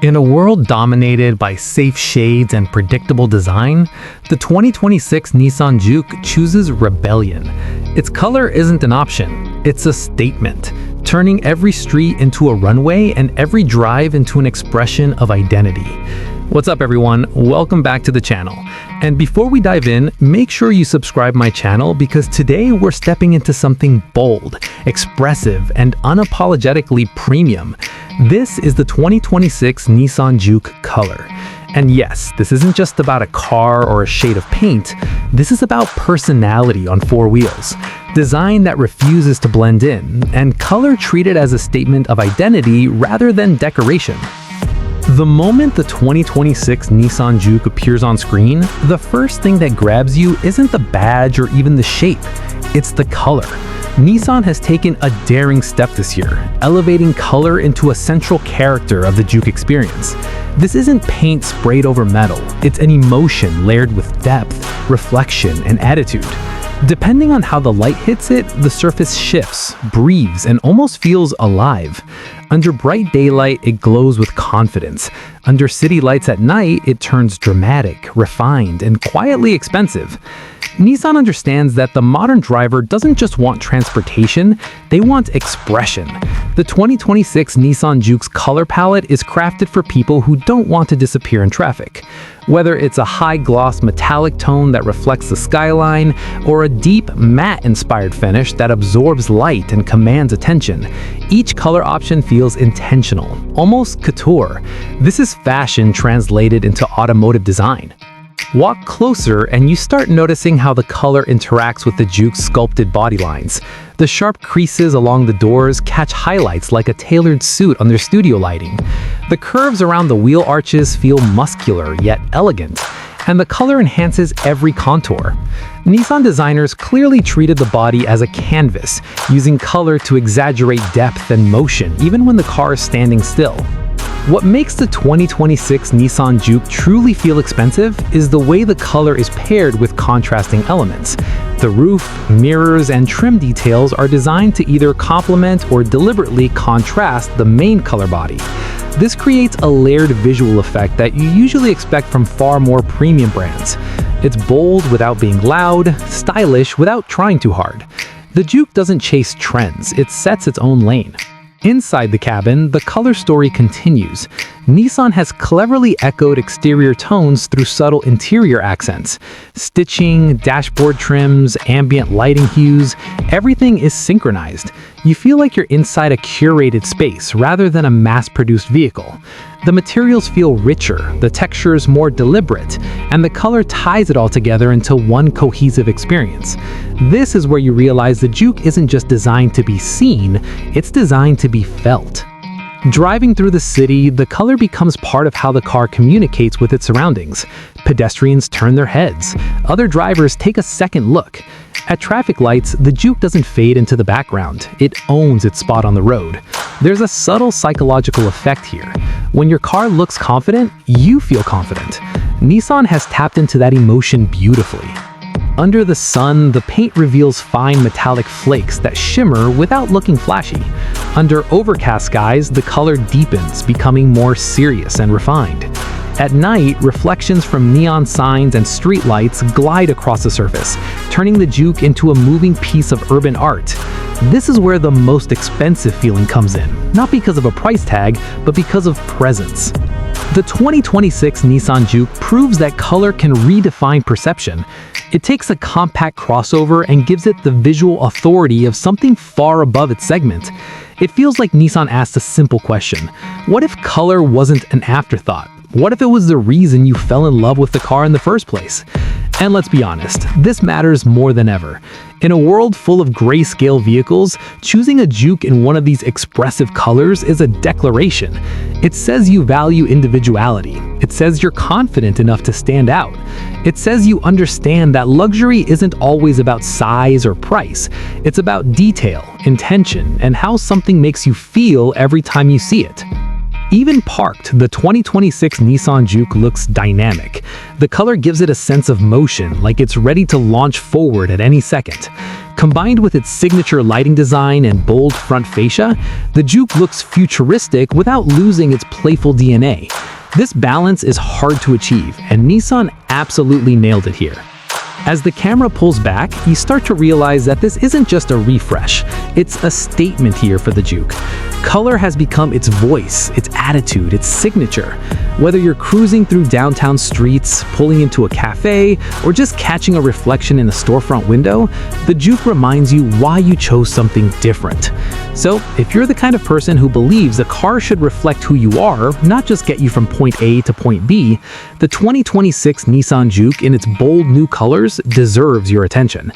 In a world dominated by safe shades and predictable design, the 2026 Nissan Juke chooses rebellion. Its color isn't an option, it's a statement, turning every street into a runway and every drive into an expression of identity. What's up everyone, welcome back to the channel. And before we dive in, make sure you subscribe my channel because today we're stepping into something bold, expressive, and unapologetically premium. This is the 2026 Nissan Juke color. And yes, this isn't just about a car or a shade of paint, this is about personality on four wheels. Design that refuses to blend in, and color treated as a statement of identity rather than decoration. The moment the 2026 Nissan Juke appears on screen, the first thing that grabs you isn't the badge or even the shape, it's the color. Nissan has taken a daring step this year, elevating color into a central character of the Juke experience. This isn't paint sprayed over metal, it's an emotion layered with depth, reflection, and attitude. Depending on how the light hits it, the surface shifts, breathes, and almost feels alive. Under bright daylight, it glows with confidence. Under city lights at night, it turns dramatic, refined, and quietly expensive. Nissan understands that the modern driver doesn't just want transportation, they want expression. The 2026 Nissan Juke's color palette is crafted for people who don't want to disappear in traffic. Whether it's a high-gloss metallic tone that reflects the skyline, or a deep, matte-inspired finish that absorbs light and commands attention, each color option feels intentional, almost couture. This is fashion translated into automotive design. Walk closer and you start noticing how the color interacts with the Juke's sculpted body lines. The sharp creases along the doors catch highlights like a tailored suit under studio lighting. The curves around the wheel arches feel muscular yet elegant, and the color enhances every contour. Nissan designers clearly treated the body as a canvas, using color to exaggerate depth and motion even when the car is standing still. What makes the 2026 Nissan Juke truly feel expensive is the way the color is paired with contrasting elements. The roof, mirrors, and trim details are designed to either complement or deliberately contrast the main color body. This creates a layered visual effect that you usually expect from far more premium brands. It's bold without being loud, stylish without trying too hard. The Juke doesn't chase trends, it sets its own lane. Inside the cabin, the color story continues. Nissan has cleverly echoed exterior tones through subtle interior accents. Stitching, dashboard trims, ambient lighting hues, everything is synchronized. You feel like you're inside a curated space rather than a mass-produced vehicle. The materials feel richer, the textures more deliberate, and the color ties it all together into one cohesive experience. This is where you realize the Juke isn't just designed to be seen, it's designed to be felt. Driving through the city, the color becomes part of how the car communicates with its surroundings. Pedestrians turn their heads. Other drivers take a second look. At traffic lights, the Juke doesn't fade into the background. It owns its spot on the road. There's a subtle psychological effect here. When your car looks confident, you feel confident. Nissan has tapped into that emotion beautifully. Under the sun, the paint reveals fine metallic flakes that shimmer without looking flashy. Under overcast skies, the color deepens, becoming more serious and refined. At night, reflections from neon signs and street lights glide across the surface, turning the Juke into a moving piece of urban art. This is where the most expensive feeling comes in, not because of a price tag, but because of presence. The 2026 Nissan Juke proves that color can redefine perception. It takes a compact crossover and gives it the visual authority of something far above its segment. It feels like Nissan asked a simple question. What if color wasn't an afterthought? What if it was the reason you fell in love with the car in the first place? And let's be honest, this matters more than ever. In a world full of grayscale vehicles, choosing a Juke in one of these expressive colors is a declaration. It says you value individuality. It says you're confident enough to stand out. It says you understand that luxury isn't always about size or price. It's about detail, intention, and how something makes you feel every time you see it. Even parked, the 2026 Nissan Juke looks dynamic. The color gives it a sense of motion, like it's ready to launch forward at any second. Combined with its signature lighting design and bold front fascia, the Juke looks futuristic without losing its playful DNA. This balance is hard to achieve, and Nissan absolutely nailed it here. As the camera pulls back, you start to realize that this isn't just a refresh, it's a statement here for the Juke. Color has become its voice, its attitude, its signature. Whether you're cruising through downtown streets, pulling into a cafe, or just catching a reflection in a storefront window, the Juke reminds you why you chose something different. So, if you're the kind of person who believes a car should reflect who you are, not just get you from point A to point B, the 2026 Nissan Juke in its bold new colors deserves your attention.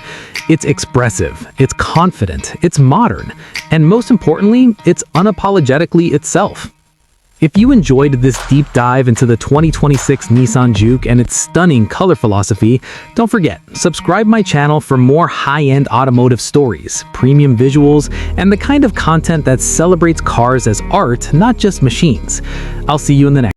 It's expressive, it's confident, it's modern, and most importantly, it's unapologetically itself. If you enjoyed this deep dive into the 2026 Nissan Juke and its stunning color philosophy, don't forget, subscribe my channel for more high-end automotive stories, premium visuals, and the kind of content that celebrates cars as art, not just machines. I'll see you in the next